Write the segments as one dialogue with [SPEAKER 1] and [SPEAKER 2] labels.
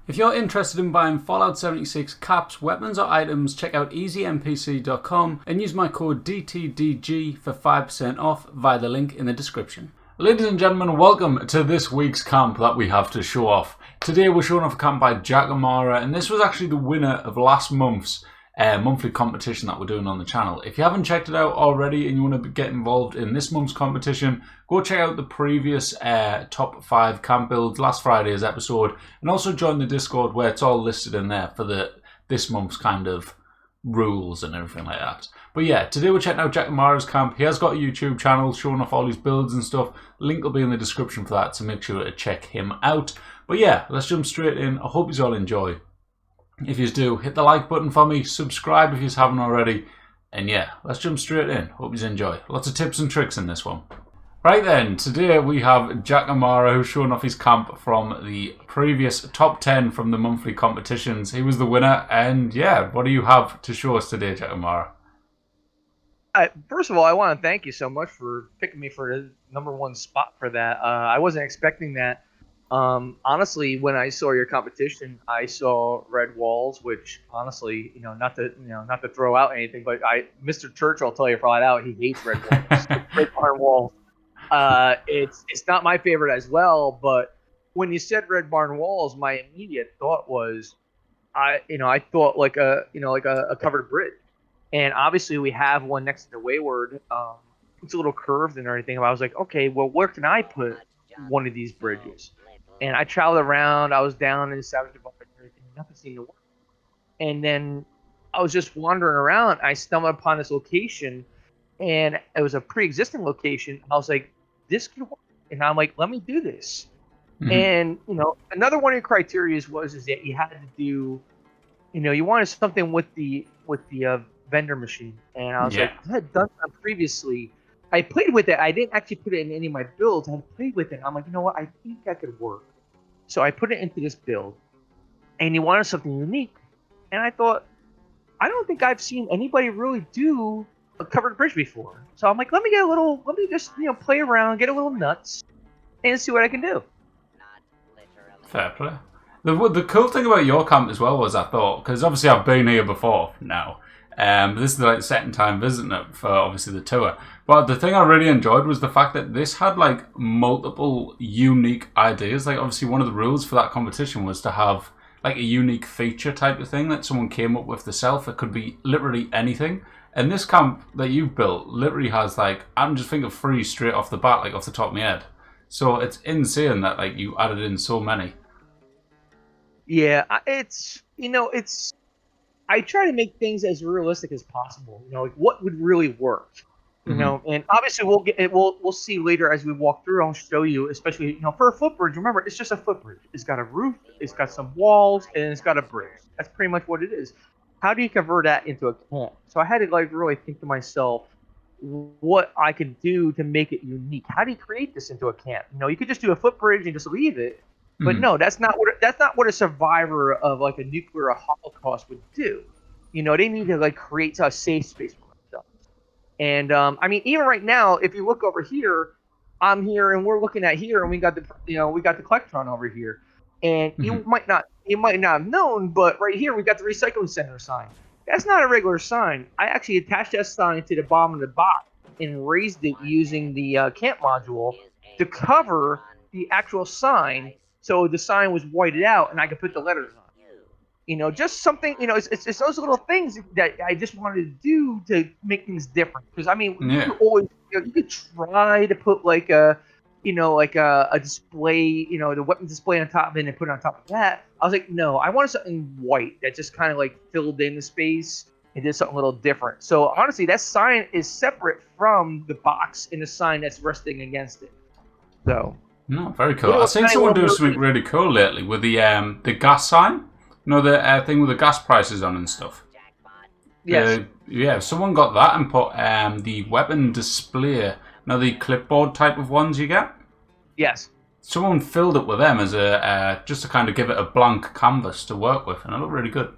[SPEAKER 1] If you're interested in buying Fallout 76 caps, weapons, or items, check out easynpc.com and use my code DTDG for 5% off via the link in the description. Ladies and gentlemen, welcome to this week's camp that we have to show off. Today we're showing off a camp by Jackomara, and this was actually the winner of last month's monthly competition that we're doing on the channel. If you haven't checked it out already and you want to get involved in this month's competition, go check out the previous top 5 camp builds, last Friday's episode, and also join the Discord where it's all listed in there for this month's kind of rules and everything like that. But yeah, today we're checking out Jackomara's camp. He has got a YouTube channel showing off all his builds and stuff. Link will be in the description for that, so make sure to check him out. But yeah, let's jump straight in. I hope you all enjoy. If you do, hit the like button for me, subscribe if you haven't already, and yeah, let's jump straight in. Hope you enjoy. Lots of tips and tricks in this one. Right then, today we have Jackomara, who's showing off his camp from the previous top 10 from the monthly competitions. He was the winner, and yeah, what do you have to show us today, Jackomara?
[SPEAKER 2] First of all, I want to thank you so much for picking me for the #1 spot for that. I wasn't expecting that. Honestly, when I saw your competition, I saw red walls, which honestly, not to throw out anything, but Mr. Church will tell you flat out, he hates red walls. Red barn walls. It's not my favorite as well, but when you said red barn walls, my immediate thought was, I thought like a covered bridge, and obviously we have one next to the Wayward. It's a little curved and everything. But I was like, okay, well, where can I put one of these bridges? And I traveled around. I was down in the Savage Bar and everything. Nothing seemed to work. And then I was just wandering around. I stumbled upon this location, and it was a pre-existing location. I was like, this could work. And I'm like, let me do this. Mm-hmm. And, another one of your criteria is that you had to do, you wanted something with the vendor machine. And I was like, I had done that previously. I played with it. I didn't actually put it in any of my builds. I played with it. I'm like, you know what? I think that could work. So I put it into this build. And you wanted something unique. And I thought, I don't think I've seen anybody really do a covered bridge before. So I'm like, let me just play around, get a little nuts, and see what I can do.
[SPEAKER 1] Fair play. The cool thing about your camp as well was, I thought, because obviously I've been here before now. But this is like the second time visiting it for obviously the tour. But the thing I really enjoyed was the fact that this had like multiple unique ideas. Like obviously one of the rules for that competition was to have like a unique feature type of thing that someone came up with themselves. It could be literally anything. And this camp that you've built literally has like, I'm just thinking of 3 straight off the bat, like off the top of my head. So it's insane that like you added in so many.
[SPEAKER 2] Yeah, I try to make things as realistic as possible. Like what would really work. And obviously we'll see later as we walk through. I'll show you, especially for a footbridge. Remember, it's just a footbridge. It's got a roof, it's got some walls, and it's got a bridge. That's pretty much what it is. How do you convert that into a camp? So I had to like really think to myself what I could do to make it unique. How do you create this into a camp? You could just do a footbridge and just leave it. But no, that's not what a survivor of like a nuclear holocaust would do. They need to like create a safe space for themselves. And even right now, if you look over here, I'm here and we're looking at here, and we got the Collectron over here. And you might not have known, but right here we got the recycling center sign. That's not a regular sign. I actually attached that sign to the bottom of the box and raised it using the camp module to cover the actual sign. So the sign was whited out, and I could put the letters on. Just something. It's those little things that I just wanted to do to make things different. Because you could always, you could try to put like a display, the weapon display on top of it and put it on top of that. I was like, no, I wanted something white that just kind of like filled in the space and did something a little different. So honestly, that sign is separate from the box and the sign that's resting against it. So.
[SPEAKER 1] No, very cool. I've seen someone do something really cool lately with the gas sign. The thing with the gas prices on and stuff.
[SPEAKER 2] Yes.
[SPEAKER 1] Someone got that and put the weapon display. The clipboard type of ones you get.
[SPEAKER 2] Yes.
[SPEAKER 1] Someone filled it with them as a just to kind of give it a blank canvas to work with, and it looked really good.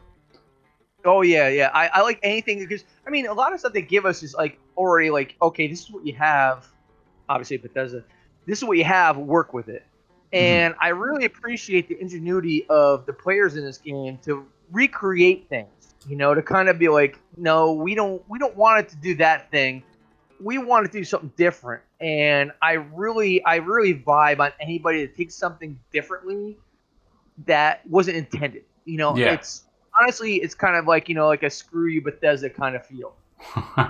[SPEAKER 2] Oh yeah. I like anything because a lot of stuff they give us is like already like, okay, this is what you have. Obviously, Bethesda. This is what you have. Work with it.
[SPEAKER 1] Mhm.
[SPEAKER 2] And I really appreciate the ingenuity of the players in this game to recreate things, to kind of be like, no, we don't want it to do that thing. We want to do something different. And I really vibe on anybody that takes something differently that wasn't intended.
[SPEAKER 1] Yeah.
[SPEAKER 2] It's honestly, it's kind of like, like a screw you Bethesda kind of feel,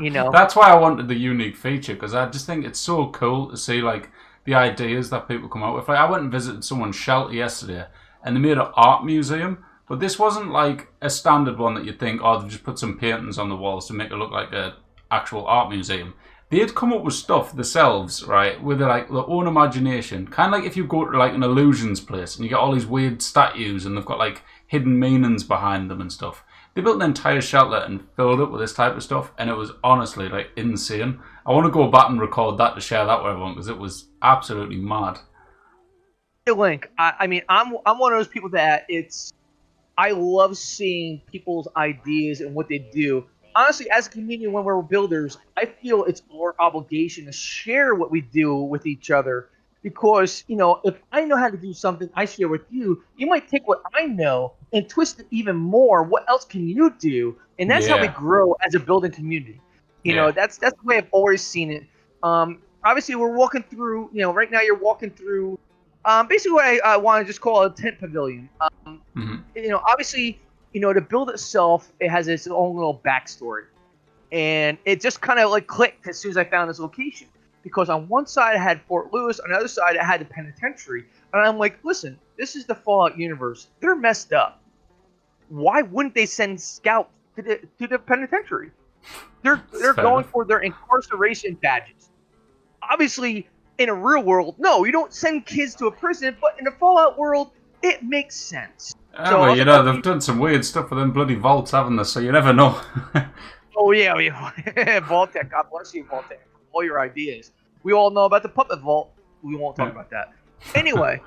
[SPEAKER 2] you know.
[SPEAKER 1] That's why I wanted the unique feature, because I just think it's so cool to see like the ideas that people come out with. Like I went and visited someone's shelter yesterday, and they made an art museum, but this wasn't like a standard one that you'd think, oh, they've just put some paintings on the walls to make it look like a actual art museum. They'd come up with stuff themselves, right, with like their own imagination. Kind of like if you go to like an illusions place and you get all these weird statues and they've got like hidden meanings behind them and stuff. They built an entire shelter and filled it with this type of stuff, and it was honestly like insane. I want to go back and record that to share that with everyone because it was absolutely mad.
[SPEAKER 2] Link. I mean, I'm one of those people that I love seeing people's ideas and what they do. Honestly, as a comedian, when we're builders, I feel it's our obligation to share what we do with each other. Because, if I know how to do something I share with you, you might take what I know and twist it even more. What else can you do? And that's how we
[SPEAKER 1] Yeah,
[SPEAKER 2] grow as a building community.
[SPEAKER 1] yeah.
[SPEAKER 2] That's the way I've always seen it. Obviously, we're walking through, right now you're walking through basically what I want to just call a tent pavilion.
[SPEAKER 1] Hmm.
[SPEAKER 2] Obviously, to build itself, it has its own little backstory, and it just kind of like clicked as soon as I found this location. Because on one side I had Fort Lewis, on the other side I had the penitentiary, and I'm like, listen, this is the Fallout universe. They're messed up. Why wouldn't they send scouts to the penitentiary? They're
[SPEAKER 1] It's
[SPEAKER 2] they're
[SPEAKER 1] fair
[SPEAKER 2] going
[SPEAKER 1] enough.
[SPEAKER 2] for their incarceration badges. Obviously, in a real world, no, you don't send kids to a prison, but in the Fallout world, it makes sense.
[SPEAKER 1] Yeah,
[SPEAKER 2] So I
[SPEAKER 1] well,
[SPEAKER 2] was like,
[SPEAKER 1] they've
[SPEAKER 2] okay,
[SPEAKER 1] done some weird stuff with them bloody vaults, haven't they? So you never know.
[SPEAKER 2] oh yeah, Vault-Tec, God bless you, Vault-Tec, for all your ideas. We all know about the puppet vault. We won't talk
[SPEAKER 1] Yeah.
[SPEAKER 2] about that. Anyway,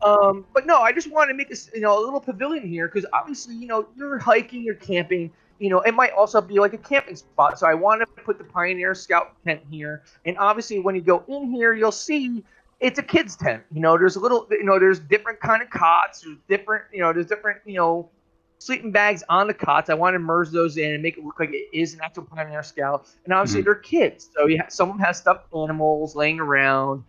[SPEAKER 2] but no, I just wanted to make this, a little pavilion here because obviously, you're hiking, you're camping. It might also be like a camping spot. So I wanted to put the Pioneer Scout tent here, and obviously, when you go in here, you'll see it's a kids tent. There's a little, there's different kind of cots. There's different, sleeping bags on the cots. I want to merge those in and make it look like it is an actual Pioneer Scout. And obviously,
[SPEAKER 1] Mhm.
[SPEAKER 2] they're kids, so some of them has stuffed animals laying around.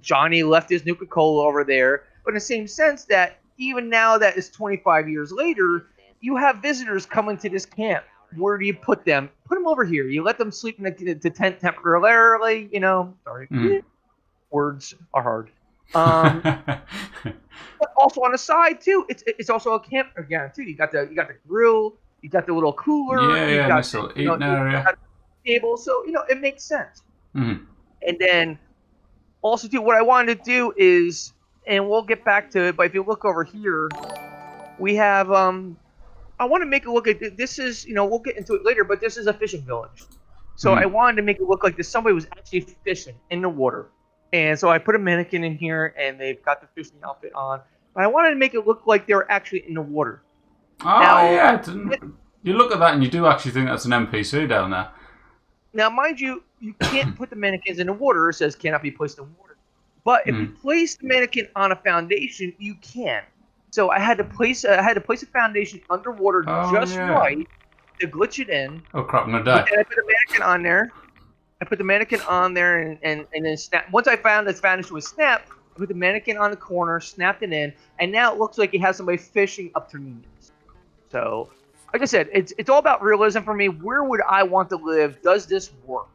[SPEAKER 2] Johnny left his Nuka Cola over there. But in the same sense that even now that it's 25 years later, you have visitors coming to this camp. Where do you put them? Put them over here. You let them sleep in the tent temporarily. Sorry,
[SPEAKER 1] Mhm.
[SPEAKER 2] words are hard. Um, but also on the side too, it's also a camp again too. You got the grill, you got the little cooler,
[SPEAKER 1] Yeah,
[SPEAKER 2] you
[SPEAKER 1] yeah,
[SPEAKER 2] got
[SPEAKER 1] nice
[SPEAKER 2] the,
[SPEAKER 1] little eating
[SPEAKER 2] you
[SPEAKER 1] area.
[SPEAKER 2] got the table. So it makes sense.
[SPEAKER 1] Mhm.
[SPEAKER 2] And then also too, what I wanted to do is, and we'll get back to it, but if you look over here, we have I want to make it look at this is, we'll get into it later, but this is a fishing village. So I
[SPEAKER 1] Mhm.
[SPEAKER 2] wanted to make it look like this somebody was actually fishing in the water. And so I put a mannequin in here and they've got the fishing outfit on. But I wanted to make it look like they were actually in the water.
[SPEAKER 1] Oh
[SPEAKER 2] Now,
[SPEAKER 1] yeah, you look at that and you do actually think that's an NPC down there.
[SPEAKER 2] now mind you, you can't put the mannequins in the water. It says cannot be placed in water. But if you
[SPEAKER 1] Mm.
[SPEAKER 2] place the mannequin on a foundation, you can. So I had to place a foundation underwater
[SPEAKER 1] Oh
[SPEAKER 2] just
[SPEAKER 1] yeah.
[SPEAKER 2] right to glitch it in.
[SPEAKER 1] Oh crap, I'm gonna
[SPEAKER 2] But
[SPEAKER 1] die.
[SPEAKER 2] then I put the mannequin on there. I put the mannequin on there and then snap. Once I found that foundation was snapped, I put the mannequin on the corner, snapped it in, and now it looks like it has somebody fishing up to me. So, like I said, it's all about realism for me. Where would I want to live? Does this work?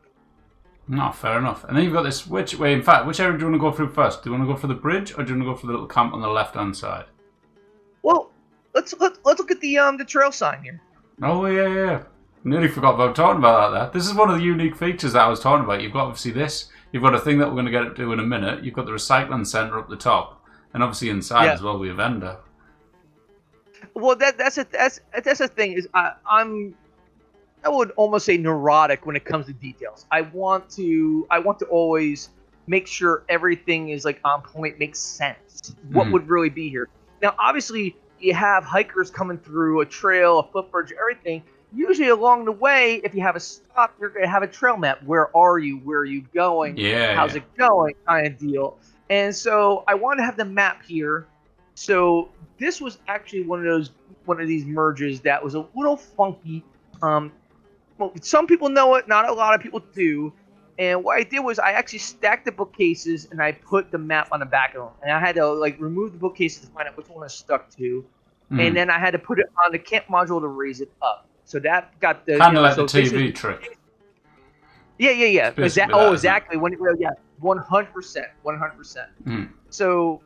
[SPEAKER 1] No, fair enough. And then you've got this. Which way? In fact, which area do you want to go through first? Do you want to go for the bridge, or do you want to go for the little camp on the left-hand side?
[SPEAKER 2] Well, let's look at the trail sign here.
[SPEAKER 1] Oh yeah, yeah. Nearly forgot about talking about that. There. This is one of the unique features that I was talking about. You've got obviously this. You've got a thing that we're going to get to in a minute. You've got the recycling centre up the top, and obviously inside
[SPEAKER 2] Yeah.
[SPEAKER 1] as well with a vendor.
[SPEAKER 2] Well, that's the thing is I would almost say neurotic when it comes to details. I want to always make sure everything is like on point, makes sense. What
[SPEAKER 1] Mm.
[SPEAKER 2] would really be here? Now, obviously, you have hikers coming through a trail, a footbridge, everything. Usually, along the way, if you have a stop, you're going to have a trail map. Where are you? Where are you going?
[SPEAKER 1] Yeah,
[SPEAKER 2] How's
[SPEAKER 1] yeah.
[SPEAKER 2] it going? Kind of deal. And so I wanted to have the map here. So this was actually one of these merges that was a little funky. Well, some people know it, not a lot of people do. And what I did was I actually stacked the bookcases and I put the map on the back of them. And I had to like remove the bookcases to find out which one I stuck to. And then I had to put it on the camp module to raise it up. So that got the
[SPEAKER 1] Kind of like
[SPEAKER 2] so
[SPEAKER 1] the TV trick.
[SPEAKER 2] Yeah.
[SPEAKER 1] That,
[SPEAKER 2] Exactly. 100%, 100%. So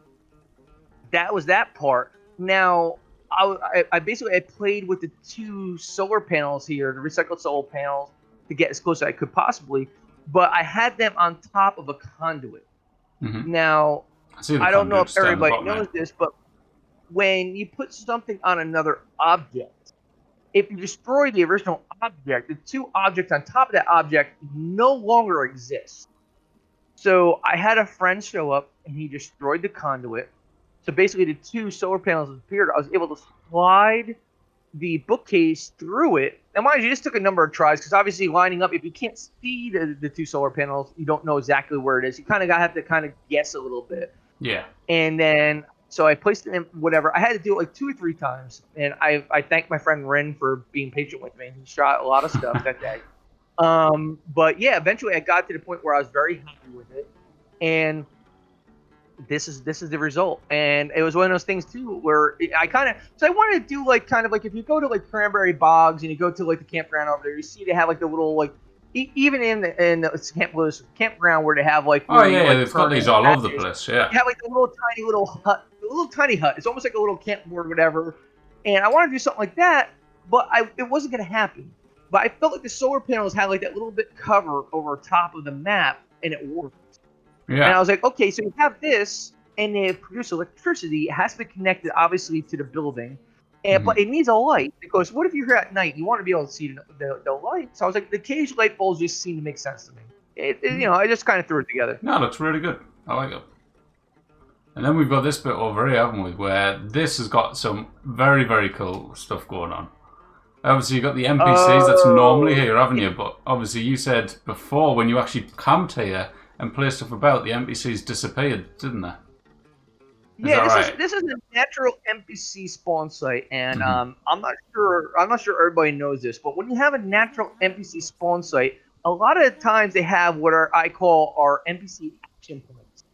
[SPEAKER 2] that was that part. Now I basically I played with the 2 solar panels here, the recycled solar panels, to get as close as I could possibly, but I had them on top of a conduit. Now I don't know if everybody knows this, but when you put something on another object, if you destroy the original object, the 2 objects on top of that object no longer exist. So I had a friend show up and he destroyed the conduit. So basically the 2 solar panels appeared. I was able to slide the bookcase through it. And mind you, this took a number of tries because obviously lining up, if you can't see the 2 solar panels, you don't know exactly where it is. You kind of have to kind of guess a little bit.
[SPEAKER 1] Yeah.
[SPEAKER 2] And then, so I placed it in whatever. I had to do it like 2 or 3 times. And I thank my friend Ren for being patient with me. He shot a lot of stuff that day. But yeah, eventually I got to the point where I was very happy with it. And this is the result. And it was one of those things too where I wanted to do like kind of like if you go to like Cranberry Bogs and you go to like the campground over there, you see they have like the little like even in the campground where they have like
[SPEAKER 1] they've got these all over the place. Yeah,
[SPEAKER 2] you have like the little tiny hut. It's almost like a little campboard or whatever. And I want to do something like that, but it wasn't going to happen. But I felt like the solar panels had like that little bit cover over top of the map, and it worked. Yeah. And I was like, okay, so you have this, and they produce electricity. It has to be connected, obviously, to the building. And but it needs a light, because what if you're here at night? You want to be able to see the light. So I was like, the cage light bulbs just seem to make sense to me. I just kind of threw it together.
[SPEAKER 1] No, it looks really good. I like it. And then we've got this bit over here, haven't we? Where this has got some very, very cool stuff going on. Obviously, you've got the NPCs that's normally here, haven't you? But obviously, you said before when you actually camped here and placed stuff about, the NPCs disappeared, didn't they?
[SPEAKER 2] This is a natural NPC spawn site, and I'm not sure everybody knows this, but when you have a natural NPC spawn site, a lot of the times they have what I call our NPC action points.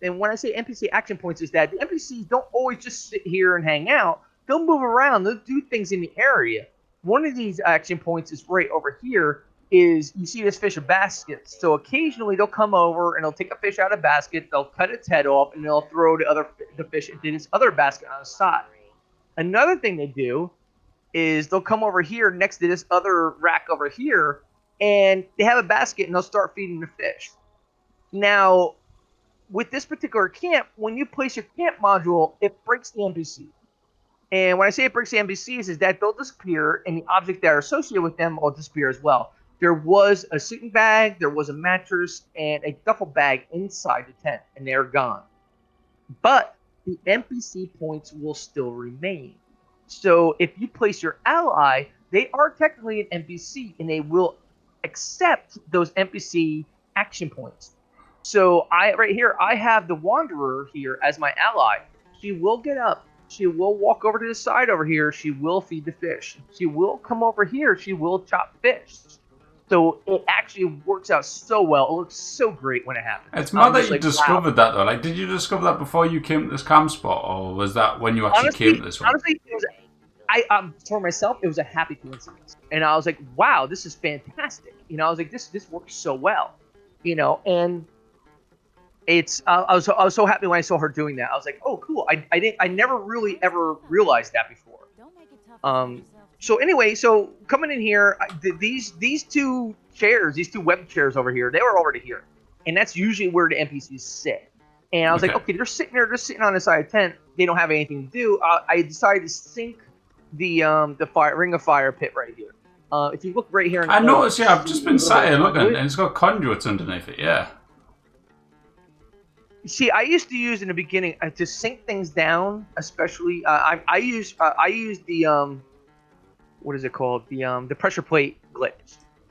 [SPEAKER 2] And when I say NPC action points, is that the NPCs don't always just sit here and hang out. They'll move around. They'll do things in the area. One of these action points is right over here. Is you see this fish in baskets. So occasionally they'll come over and they'll take a fish out of a basket. They'll cut its head off and they'll throw the fish into this other basket on the side. Another thing they do is they'll come over here next to this other rack over here, and they have a basket and they'll start feeding the fish. Now, with this particular camp, when you place your camp module, it breaks the NPC. And when I say it breaks the NPCs, is that they'll disappear, and the objects that are associated with them will disappear as well. There was a sleeping bag, there was a mattress, and a duffel bag inside the tent, and they're gone. But the NPC points will still remain. So if you place your ally, they are technically an NPC, and they will accept those NPC action points. So right here, I have the Wanderer here as my ally. She will get up. She will walk over to the side over here. She will feed the fish. She will come over here. She will chop fish. So it actually works out so well. It looks so great when it happens.
[SPEAKER 1] It's mad that you discovered that, though. Like, did you discover that before you came to this camp spot, or was that when you actually came to this one?
[SPEAKER 2] Honestly, for myself, it was a happy coincidence. And I was like, wow, this is fantastic. I was like, this works so well. And it's I was so happy when I saw her doing that. I was like, oh, cool. I never really ever realized that before. So anyway, so coming in here, these 2 chairs, these 2 web chairs over here, they were already here, and that's usually where the NPCs sit. And I was like, okay, they're sitting there, just sitting on the side of the tent. They don't have anything to do. I decided to sink the ring of fire pit right here. If you look right here,
[SPEAKER 1] I noticed. Yeah, I've just been sat here looking, and it's got conduits underneath it. Yeah.
[SPEAKER 2] See, I used to use in the beginning to sink things down, especially. I use the what is it called? The pressure plate glitch.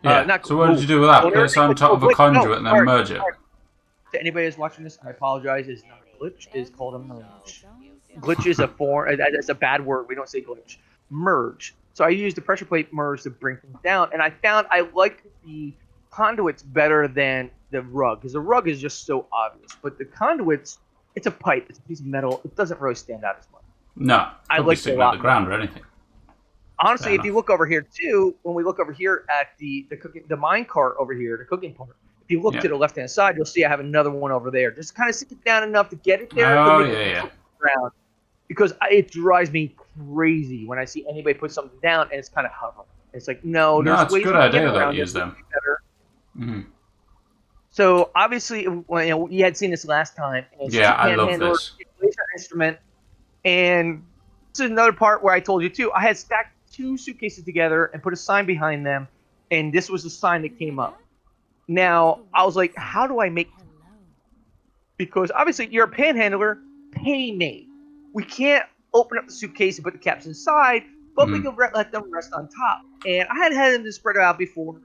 [SPEAKER 1] Yeah. So what did you do with that? Put it on top of a conduit and then merge it.
[SPEAKER 2] To anybody that's watching this, I apologize. It's not a glitch. It's called a merge. Glitch is a form. That's a bad word. We don't say glitch. Merge. So I used the pressure plate merge to bring things down, and I found I like the conduits better than the rug, because the rug is just so obvious. But the conduits, it's a pipe. It's a piece of metal. It doesn't really stand out as much.
[SPEAKER 1] No,
[SPEAKER 2] I
[SPEAKER 1] could be
[SPEAKER 2] like it a
[SPEAKER 1] sticking
[SPEAKER 2] lot
[SPEAKER 1] out the ground or anything.
[SPEAKER 2] Honestly, if you look over here too, when we look over here at the cooking, the mine cart over here, the cooking part, if you look to the left hand side, you'll see I have another one over there. Just kind of stick it down enough to get it there to make it on the ground, because it drives me crazy when I see anybody put something down and it's kind of hovering. It's like, no, there's
[SPEAKER 1] it's a
[SPEAKER 2] ways
[SPEAKER 1] good
[SPEAKER 2] to get
[SPEAKER 1] idea
[SPEAKER 2] around
[SPEAKER 1] to use them.
[SPEAKER 2] Better. So obviously, you had seen this last time. And
[SPEAKER 1] I love this.
[SPEAKER 2] You place your instrument, and this is another part where I told you too. I had stacked 2 suitcases together and put a sign behind them, and this was the sign that came up. Now I was like, how do I make? Because obviously you're a panhandler, pay me. We can't open up the suitcase and put the caps inside, but we can let them rest on top. And I had them to spread out before.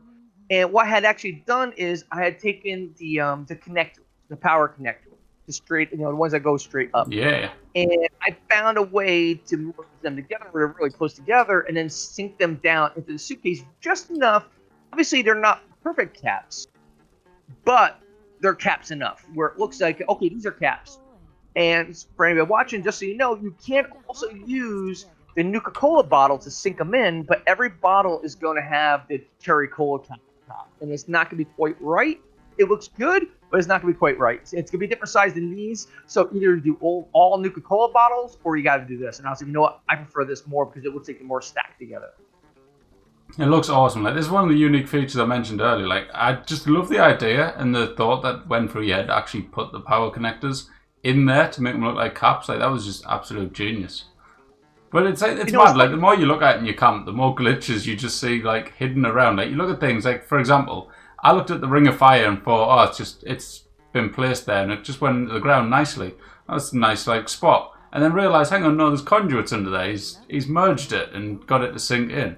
[SPEAKER 2] And what I had actually done is I had taken the connector, the power connector, the ones that go straight up.
[SPEAKER 1] Yeah.
[SPEAKER 2] And I found a way to merge them together, really close together, and then sink them down into the suitcase just enough. Obviously, they're not perfect caps, but they're caps enough where it looks like, okay, these are caps. And for anybody watching, just so you know, you can't also use the Nuka-Cola bottle to sink them in, but every bottle is going to have the cherry cola cap on top, and it's not going to be quite right. It looks good, but it's not going to be quite right. It's going to be different size than these, so either do all Nuka-Cola bottles, or you got to do this. And I was like, you know what? I prefer this more because it looks like they're more stacked together.
[SPEAKER 1] It looks awesome. Like, this is one of the unique features I mentioned earlier. Like, I just love the idea and the thought that went through your head to actually put the power connectors in there to make them look like caps. Like, that was just absolute genius. But it's mad. Like, the more you look at it in your camp, the more glitches you just see, like, hidden around. Like, you look at things like, for example, I looked at the Ring of Fire and thought, oh, it's been placed there, and it just went into the ground nicely. That's a nice, like, spot. And then realised, hang on, no, there's conduits under there. He's merged it and got it to sink in.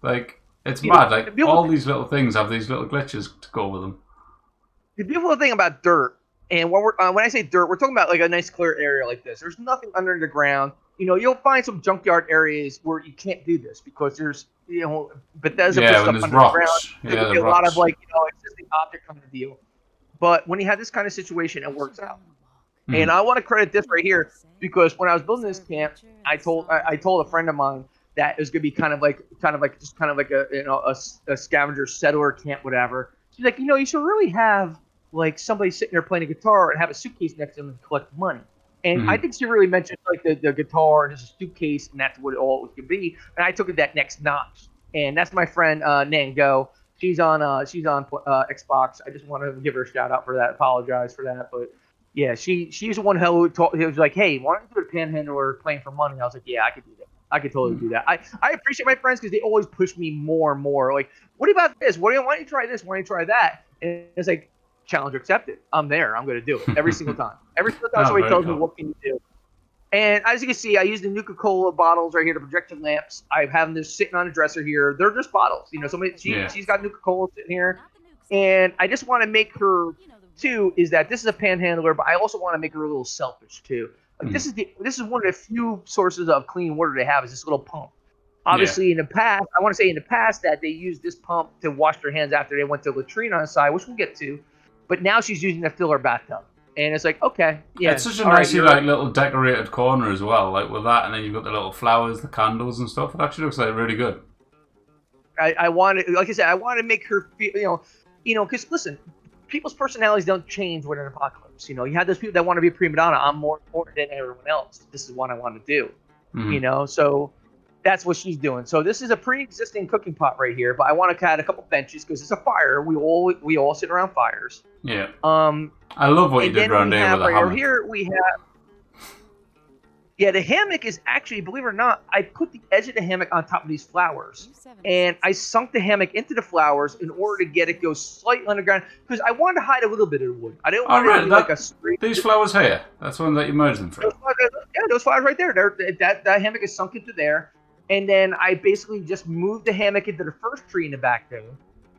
[SPEAKER 1] Like, it's mad. Like, all these little things have these little glitches to go with them.
[SPEAKER 2] The beautiful thing about dirt, and when I say dirt, we're talking about like a nice clear area like this. There's nothing under the ground. You'll find some junkyard areas where you can't do this because there's, Bethesda puts stuff under the ground. There'll be a lot of existing object kind of deal. But when you have this kind of situation, it works out. And I want to credit this right here because when I was building this camp, I told a friend of mine that it was gonna be kind of like a scavenger settler camp, whatever. She's like, you should really have like somebody sitting there playing a guitar and have a suitcase next to them and collect money. And I think she really mentioned like the guitar and just a suitcase, and that's what it all could be. And I took it that next notch. And that's my friend Nango. She's on Xbox. I just want to give her a shout out for that. Apologize for that, but yeah, she's the one who was like, hey, why don't you do a panhandler playing for money? I was like, yeah, I could do that. I could totally do that. I appreciate my friends because they always push me more and more. Like, what about this? Why don't you try this? Why don't you try that? And it's like, challenge accepted. I'm there. I'm going to do it every single time. Every single time somebody tells me, what can you do? And as you can see, I use the Nuka-Cola bottles right here, the projection lamps. I have them just sitting on a dresser here. They're just bottles. She's got Nuka-Cola sitting here. And I just want to make her, too, is that this is a panhandler, but I also want to make her a little selfish, too. Like, this is one of the few sources of clean water they have is this little pump. Obviously, in the past, that they used this pump to wash their hands after they went to the latrine on the side, which we'll get to. But now she's using it to fill her bathtub. And it's like, okay, yeah.
[SPEAKER 1] It's such a nicely little decorated corner as well, like with that, and then you've got the little flowers, the candles and stuff. It actually looks like really good.
[SPEAKER 2] I wanted, like I said, I want to make her feel, because listen, people's personalities don't change with an apocalypse. You have those people that want to be a prima donna. I'm more important than everyone else. This is what I want to do. So that's what she's doing. So this is a pre-existing cooking pot right here, but I want to add a couple benches because it's a fire. We all sit around fires.
[SPEAKER 1] Yeah. I love what you did around there with the hammock.
[SPEAKER 2] Here we have. Yeah, the hammock is actually, believe it or not, I put the edge of the hammock on top of these flowers. And I sunk the hammock into the flowers in order to get it go slightly underground because I wanted to hide a little bit of the wood. I didn't want it to be like a straight.
[SPEAKER 1] These flowers here, that's one that you merged them from.
[SPEAKER 2] Those flowers right there. That hammock is sunk into there. And then I basically just moved the hammock into the first tree in the back there.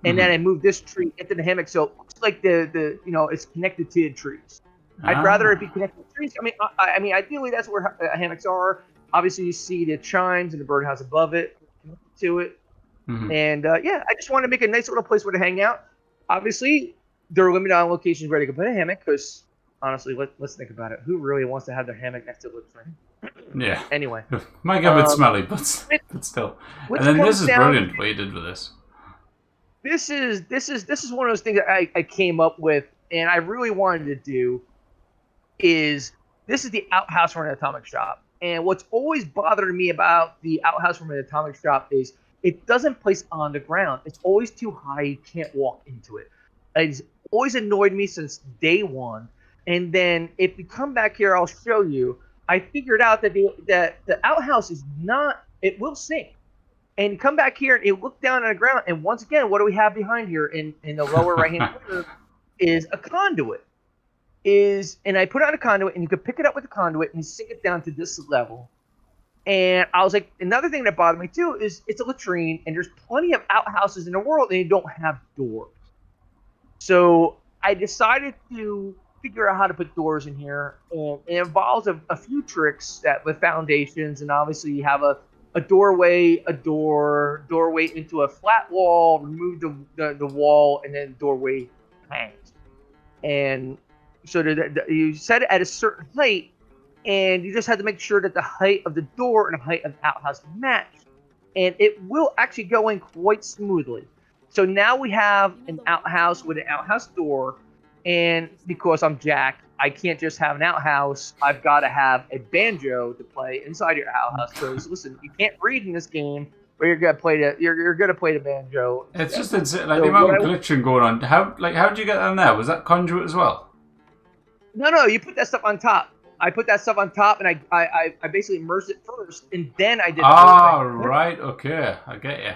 [SPEAKER 2] and then I moved this tree into the hammock, so it looks like the it's connected to the trees. I'd rather it be connected to trees. I mean, ideally that's where hammocks are. Obviously, you see the chimes and the birdhouse above it, connected to it, and yeah, I just want to make a nice little place where to hang out. Obviously, they're limited on locations where they can put a hammock because honestly, let's think about it. Who really wants to have their hammock next to the train?
[SPEAKER 1] Yeah.
[SPEAKER 2] Anyway,
[SPEAKER 1] might get a bit smelly, but still. And then this is brilliant what you did with this.
[SPEAKER 2] This is one of those things that I came up with, and I really wanted to do. This is the outhouse from an atomic shop, and what's always bothered me about the outhouse from an atomic shop is it doesn't place on the ground. It's always too high. You can't walk into it. It's always annoyed me since day one. And then if you come back here, I'll show you. I figured out that the outhouse is not. It will sink. And come back here and look down on the ground. And once again, what do we have behind here in the lower right-hand corner is a conduit. And I put it on a conduit, and you can pick it up with the conduit and sink it down to this level. And I was like, another thing that bothered me too is it's a latrine, and there's plenty of outhouses in the world, and they don't have doors. So I decided to figure out how to put doors in here, and it involves a few tricks with foundations, and obviously you have a doorway, doorway into a flat wall, remove the wall, and then doorway hangs. And so you set it at a certain height, and you just have to make sure that the height of the door and the height of the outhouse match. And it will actually go in quite smoothly. So now we have an outhouse with an outhouse door, and because I'm Jack, I can't just have an outhouse. I've got to have a banjo to play inside your outhouse. Because listen, you can't read in this game, but you're gonna play the banjo.
[SPEAKER 1] It's just insane, like the amount of glitching going on. How did you get on there? Was that conduit as well?
[SPEAKER 2] No, you put that stuff on top. I put that stuff on top, and I basically immersed it first, and then I did.
[SPEAKER 1] Right, okay, I get you.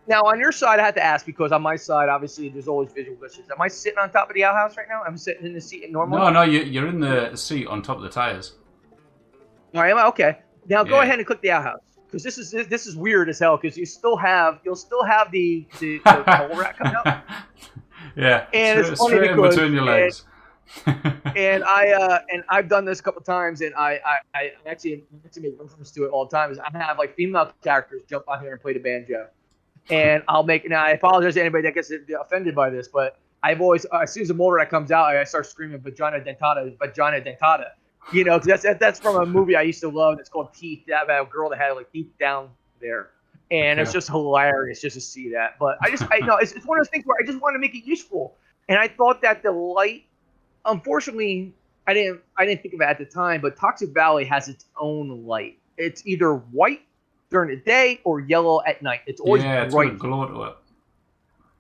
[SPEAKER 2] Now on your side, I have to ask because on my side, obviously, there's always visual glitches. Am I sitting on top of the outhouse right now? I'm sitting in the seat normally.
[SPEAKER 1] No, you're in the seat on top of the tires.
[SPEAKER 2] All right, okay. Now go ahead and click the outhouse because this is weird as hell because you'll still have the hole rack coming out.
[SPEAKER 1] Yeah,
[SPEAKER 2] and it's
[SPEAKER 1] straight in between your legs.
[SPEAKER 2] And I've done this a couple times, and I actually make reference to it all the time. Is I have like female characters jump on here and play the banjo, and now I apologize to anybody that gets offended by this, but I've always as soon as the motor that comes out, I start screaming vagina dentata, because that's from a movie I used to love. It's called Teeth. That about a girl that had like teeth down there, and it's just hilarious just to see that. But I know it's one of those things where I just want to make it useful, and I thought that the light. Unfortunately, I didn't think of it at the time, but Toxic Valley has its own light. It's either white during the day or yellow at night. It's always bright.
[SPEAKER 1] It's got a glow to it.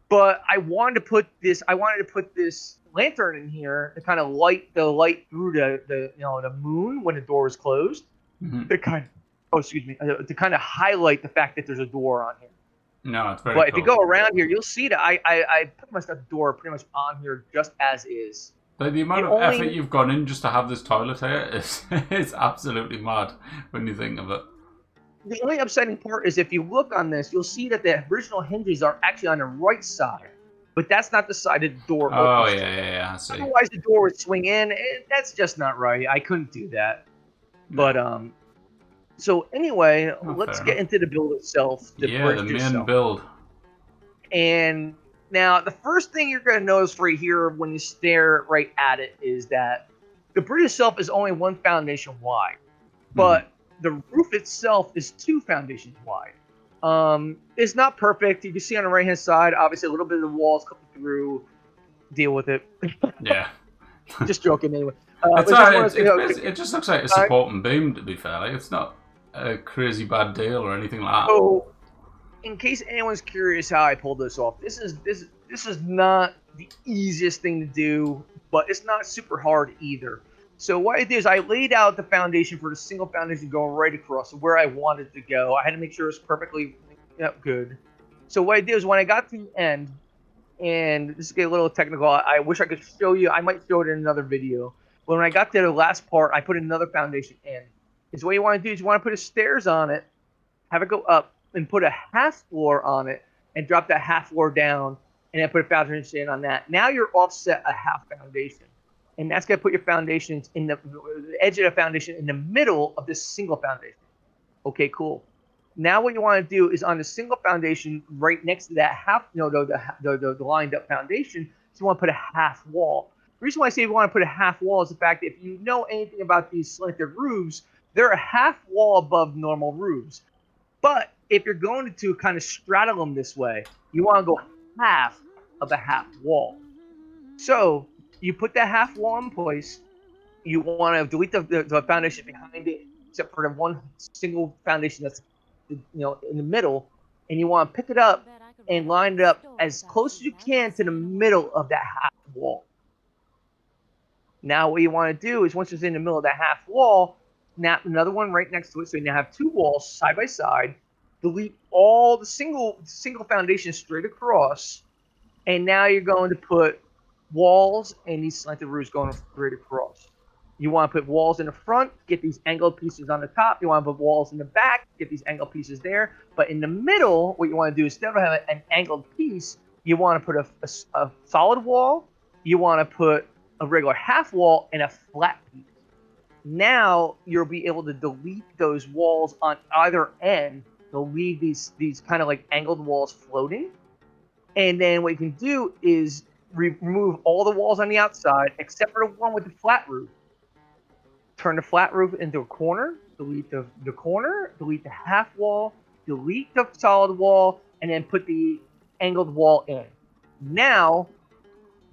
[SPEAKER 2] But I wanted to put this lantern in here to kind of light through the moon when the door was closed.
[SPEAKER 1] Mm-hmm.
[SPEAKER 2] To kind of highlight the fact that there's a door on here.
[SPEAKER 1] No, it's very.
[SPEAKER 2] But
[SPEAKER 1] cool.
[SPEAKER 2] if you go around here, you'll see that I pretty much got the door pretty much on here just as is.
[SPEAKER 1] Like the amount of effort you've gone in just to have this toilet here is absolutely mad when you think of it.
[SPEAKER 2] The only upsetting part is if you look on this, you'll see that the original hinges are actually on the right side, but that's not the side of the door.
[SPEAKER 1] Oh, yeah, I see.
[SPEAKER 2] Otherwise, the door would swing in. That's just not right. I couldn't do that. No. But, so anyway, let's get into the build itself.
[SPEAKER 1] The main build.
[SPEAKER 2] And now, the first thing you're going to notice right here when you stare right at it is that the bridge itself is only one foundation wide, but the roof itself is 2 foundations wide. It's not perfect. You can see on the right-hand side, obviously, a little bit of the walls coming through. Deal with it.
[SPEAKER 1] Yeah.
[SPEAKER 2] Just joking anyway.
[SPEAKER 1] It just looks like a supporting beam, to be fair. Like, it's not a crazy bad deal or anything like that.
[SPEAKER 2] So, in case anyone's curious how I pulled this off, this is not the easiest thing to do, but it's not super hard either. So what I did is I laid out the foundation for the single foundation going right across where I wanted to go. I had to make sure it was perfectly good. So what I did is when I got to the end, and this is getting a little technical, I wish I could show you. I might show it in another video. But when I got to the last part, I put another foundation in. Is what you want to do is you want to put a stairs on it, have it go up, and put a half floor on it, and drop that half floor down, and then put a foundation on that. Now you're offset a half foundation, and that's going to put your foundations in the edge of the foundation in the middle of this single foundation. Okay, cool. Now what you want to do is on the single foundation right next to that half, the lined up foundation, so you want to put a half wall. The reason why I say you want to put a half wall is the fact that if you know anything about these slanted roofs, they're a half wall above normal roofs. But if you're going to kind of straddle them this way, you want to go half of a half wall. So you put that half wall in place. You want to delete the foundation behind it, except for the one single foundation that's in the middle, and you want to pick it up and line it up as close as you can to the middle of that half wall. Now what you want to do is once it's in the middle of that half wall, snap another one right next to it, so you now have two walls side by side. Delete all the single foundation straight across, and now you're going to put walls and these slanted roofs going straight across. You want to put walls in the front, get these angled pieces on the top. You want to put walls in the back, get these angled pieces there. But in the middle, what you want to do is instead of having an angled piece, you want to put a solid wall. You want to put a regular half wall and a flat piece. Now you'll be able to delete those walls on either end. They'll leave these kind of like angled walls floating. And then what you can do is remove all the walls on the outside except for the one with the flat roof. Turn the flat roof into a corner, delete the corner, delete the half wall, delete the solid wall, and then put the angled wall in. Now,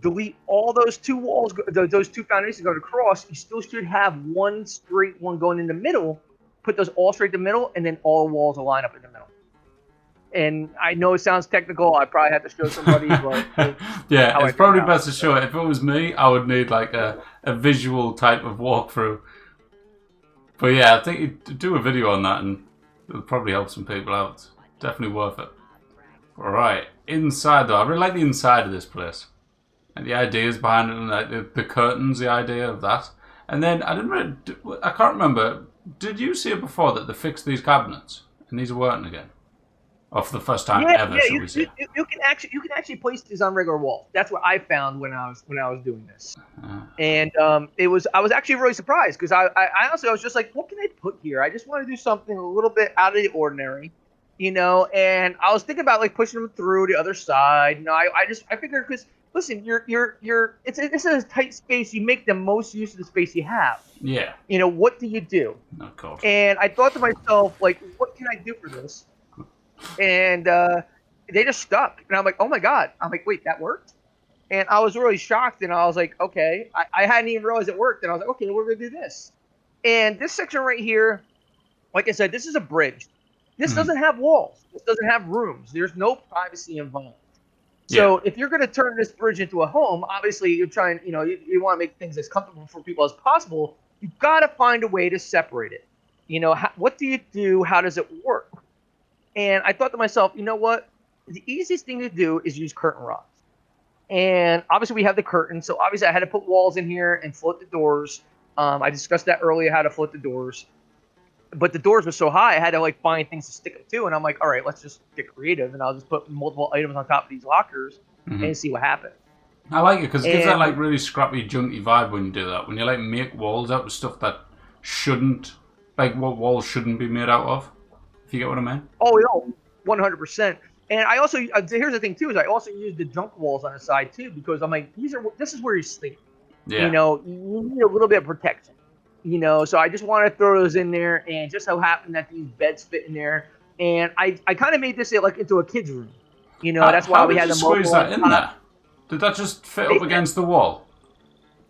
[SPEAKER 2] delete all those two walls, those two foundations going across. You still should have one straight one going in the middle. Put those all straight in the middle, and then all the walls will line up in the middle. And I know it sounds technical. I probably have to show somebody, but
[SPEAKER 1] yeah, it's probably best to show it. If it was me, I would need like a visual type of walkthrough. But yeah, I think you do a video on that, and it'll probably help some people out. Definitely worth it. All right, inside though, I really like the inside of this place, and the ideas behind it, and like the curtains, the idea of that. And then I can't remember. Did you see it before that they fixed these cabinets and these are working again? Or for the first time ever, shall we say?
[SPEAKER 2] You can actually place these on regular walls. That's what I found when I was doing this, and I was actually really surprised because I honestly was just like, what can I put here? I just want to do something a little bit out of the ordinary, And I was thinking about like pushing them through the other side. I figured because listen, this is a tight space. You make the most use of the space you have.
[SPEAKER 1] Yeah.
[SPEAKER 2] What do you do?
[SPEAKER 1] Oh, God.
[SPEAKER 2] And I thought to myself, like, what can I do for this? And they just stuck. And I'm like, oh my God. I'm like, wait, that worked? And I was really shocked. And I was like, okay. I hadn't even realized it worked. And I was like, okay, we're going to do this. And this section right here, like I said, this is a bridge. This doesn't have walls. This doesn't have rooms. There's no privacy involved. So if you're going to turn this bridge into a home, obviously you're trying, you want to make things as comfortable for people as possible. You've got to find a way to separate it. What do you do? How does it work? And I thought to myself, you know what? The easiest thing to do is use curtain rods. And obviously we have the curtain. So obviously I had to put walls in here and float the doors. I discussed that earlier, how to float the doors. But the doors were so high, I had to find things to stick them to. And I'm like, all right, let's just get creative. And I'll just put multiple items on top of these lockers and see what happens.
[SPEAKER 1] I like it because it gives that really scrappy, junky vibe when you do that. When you make walls out of stuff that shouldn't, what walls shouldn't be made out of. If you get what I mean?
[SPEAKER 2] Oh, no, 100%. And I also, here's the thing too, is I also use the junk walls on the side too, because I'm like, this is where you sleep. Yeah. You need a little bit of protection. So I just want to throw those in there, and just so happened that these beds fit in there. And I kind of made this into a kid's room. That's why we had the mobile. How did you
[SPEAKER 1] squeeze that in there? Did that just fit up against the wall?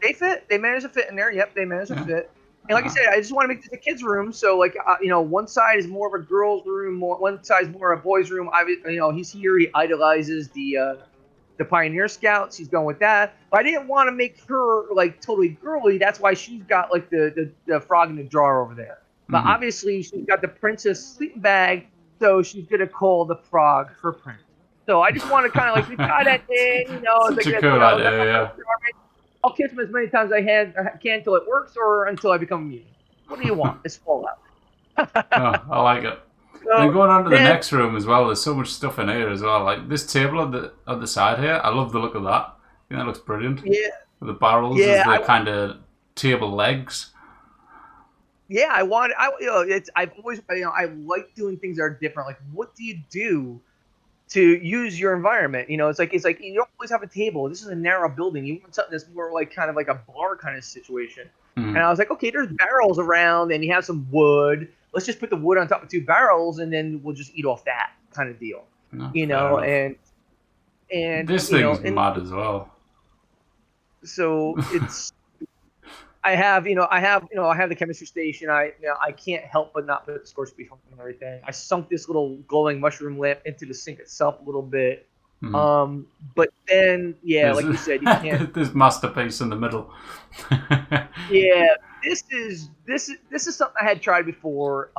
[SPEAKER 2] They fit. They managed to fit in there. Yep, they managed to fit. And like I said, I just want to make this a kid's room. So one side is more of a girl's room, one side is more of a boy's room. He's here. He idolizes the Pioneer Scouts. He's going with that. But I didn't want to make her totally girly. That's why she's got the frog in the jar over there. But obviously she's got the princess sleeping bag, so she's gonna call the frog her prince. So I just want to kind of tie that in.
[SPEAKER 1] Such a cool idea, yeah.
[SPEAKER 2] I'll kiss him as many times as I can until it works, or until I become immune. What do you want? It's Fallout.
[SPEAKER 1] I like it. then going on to the
[SPEAKER 2] then,
[SPEAKER 1] next room as well, there's so much stuff in here as well. Like this table at the side here, I love the look of that. I think that looks brilliant.
[SPEAKER 2] yeah,
[SPEAKER 1] With the barrels as the kind of table legs.
[SPEAKER 2] yeah, I've always, I like doing things that are different. Like, what do you do to use your environment? It's like you don't always have a table. This is a narrow building. You want something that's more like kind of like a bar kind of situation.
[SPEAKER 1] Mm.
[SPEAKER 2] And I was like, okay, there's barrels around, and you have some wood. Let's just put the wood on top of 2 barrels, and then we'll just eat off that kind of deal.
[SPEAKER 1] No,
[SPEAKER 2] And
[SPEAKER 1] this thing's mad as well.
[SPEAKER 2] So it's. I have the chemistry station. I can't help but not put the score speed on and everything. I sunk this little glowing mushroom lamp into the sink itself a little bit. But then, like you said, you can't.
[SPEAKER 1] This masterpiece in the middle.
[SPEAKER 2] Yeah, this is something I had tried before.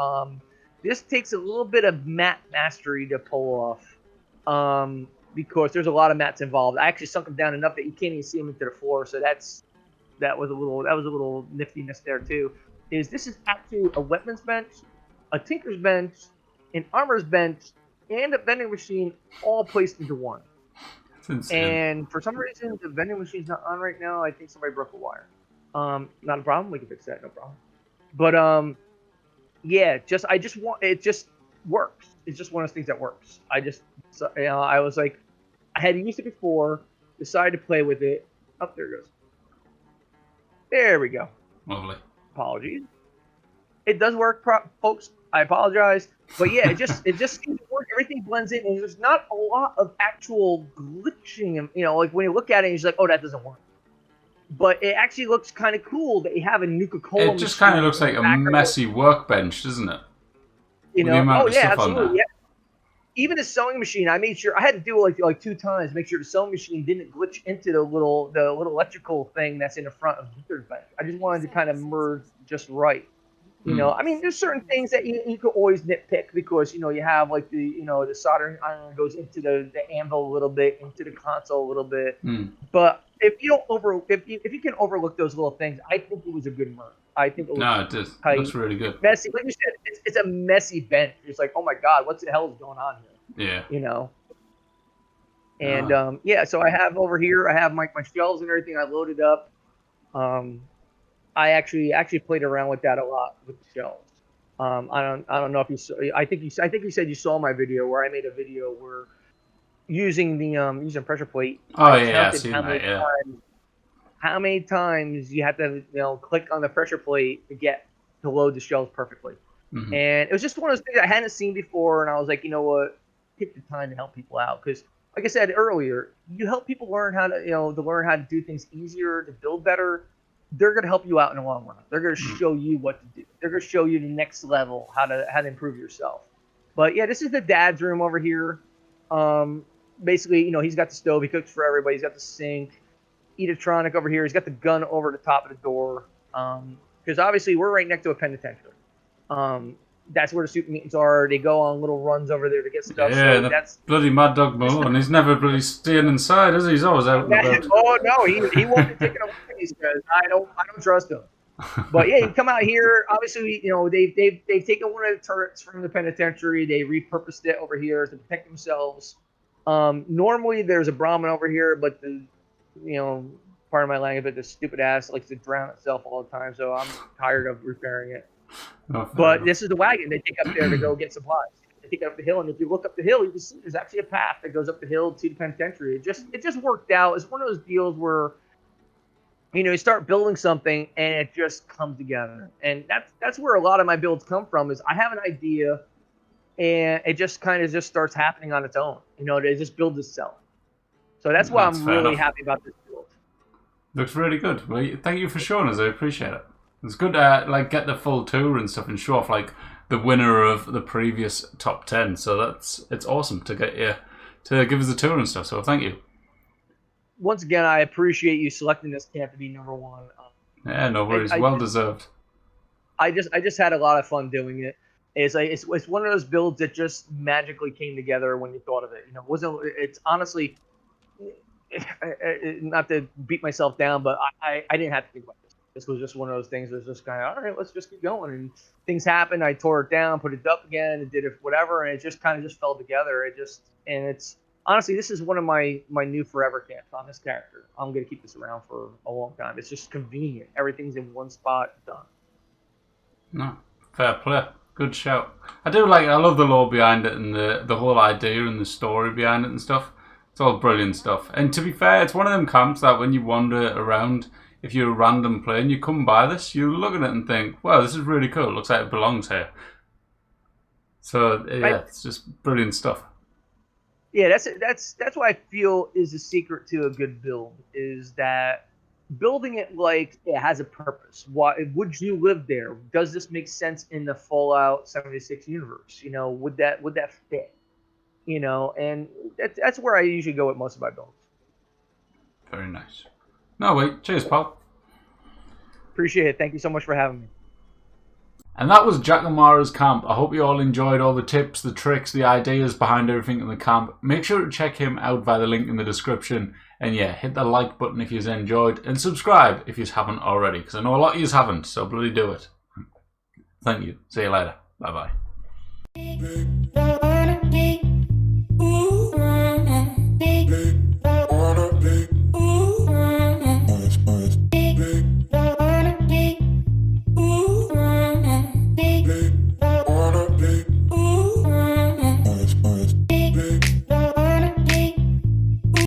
[SPEAKER 2] This takes a little bit of mat mastery to pull off. Because there's a lot of mats involved. I actually sunk them down enough that you can't even see them into the floor. So that was a little niftiness there too. This is actually a weapons bench, a tinker's bench, an armor's bench, and a vending machine all placed into one. And for some reason the vending machine's not on right now. I think somebody broke a wire. Not a problem. We can fix that. No problem. But yeah, it just works. It's just one of those things that works. I was like, I had used it before, decided to play with it. Oh, there it goes. There we go.
[SPEAKER 1] Lovely.
[SPEAKER 2] Apologies. It does work, folks. I apologize, but yeah, it just seems to work. Everything blends in, and there's not a lot of actual glitching. Like when you look at it, you're just like, oh, that doesn't work. But it actually looks kind of cool that you have a Nuka-Cola.
[SPEAKER 1] It just kind of looks like a messy workbench, doesn't it?
[SPEAKER 2] Absolutely. Yeah. Even the sewing machine, I made sure I had to do it like 2 times to make sure the sewing machine didn't glitch into the little electrical thing that's in the front of the third bench. I just wanted to kind of merge just right. I mean, there's certain things that you could always nitpick because you have like the soldering iron goes into the anvil a little bit, into the console a little bit. But if you can overlook those little things, I think it was a good merge. I think it
[SPEAKER 1] does. It looks really good.
[SPEAKER 2] Messy, like you said, it's a messy bench. It's like, oh my god, what the hell is going on here?
[SPEAKER 1] Yeah.
[SPEAKER 2] And so I have over here, I have my shelves and everything. I loaded up. I actually played around with that a lot with the shelves. I don't know if you saw. I think you said you saw my video where I made a video where using pressure plate.
[SPEAKER 1] Oh yeah, I've seen that. Yeah.
[SPEAKER 2] How many times you have to click on the pressure plate to load the shelves perfectly. And it was just one of those things I hadn't seen before, and I was like, you know what, take the time to help people out because, like I said earlier, you help people learn how to do things easier, to build better. They're going to help you out in the long run. They're going to show you what to do. They're going to show you the next level, how to improve yourself. But yeah, this is the dad's room over here. Basically, he's got the stove. He cooks for everybody. He's got the sink. Eatertronic over here. He's got the gun over the top of the door. Because obviously we're right next to a penitentiary. That's where the super mutants are. They go on little runs over there to get stuff.
[SPEAKER 1] Yeah, so that's bloody Mad Dog Malone. He's never bloody staying inside, is he? He's always out and about.
[SPEAKER 2] Oh no, he won't be taking away because I don't trust him. But yeah, you come out here. Obviously, they've taken one of the turrets from the penitentiary. They repurposed it over here to protect themselves. Normally there's a Brahmin over here, but part of my language, but the stupid ass likes to drown itself all the time. So I'm tired of repairing it. But this is the wagon they take up there to go get supplies. They take it up the hill, and if you look up the hill, you can see there's actually a path that goes up the hill to the penitentiary. It just worked out. It's one of those deals where you start building something and it just comes together. And that's where a lot of my builds come from. Is I have an idea, and it just kind of just starts happening on its own. It just builds itself. So that's why I'm really happy about this build.
[SPEAKER 1] Looks really good. Well, thank you for showing us. I appreciate it. It's good to get the full tour and stuff and show off the winner of the previous top 10. So it's awesome to get you to give us a tour and stuff. So thank you.
[SPEAKER 2] Once again, I appreciate you selecting this camp to be number 1.
[SPEAKER 1] Yeah, no worries. Well deserved.
[SPEAKER 2] I just had a lot of fun doing it. It's one of those builds that just magically came together when you thought of it. It's honestly, not to beat myself down, but I didn't have to think about this. This was just one of those things that was just kind of, all right, let's just keep going. And things happened. I tore it down, put it up again, and did it whatever, and it just kind of just fell together. And it's honestly, this is one of my new forever camps on this character. I'm gonna keep this around for a long time. It's just convenient. Everything's in one spot, done.
[SPEAKER 1] No, fair play. Good shout. I love the lore behind it and the whole idea and the story behind it and stuff. It's all brilliant stuff. And to be fair, it's one of them camps that when you wander around, if you're a random player and you come by this, you look at it and think, wow, this is really cool. It looks like it belongs here. So, yeah, it's just brilliant stuff.
[SPEAKER 2] Yeah, that's what I feel is the secret to a good build, is that building it like it has a purpose. Why would you live there? Does this make sense in the Fallout 76 universe? You know, would that fit? You know, and that's where I usually go with most of my builds.
[SPEAKER 1] Very nice. No, wait. Cheers, pal.
[SPEAKER 2] Appreciate it. Thank you so much for having me.
[SPEAKER 1] And that was Jackomara's camp. I hope you all enjoyed all the tips, the tricks, the ideas behind everything in the camp. Make sure to check him out via the link in the description. And yeah, hit the like button if you've enjoyed. And subscribe if you haven't already. Because I know a lot of you haven't, so bloody do it. Thank you. See you later. Bye-bye.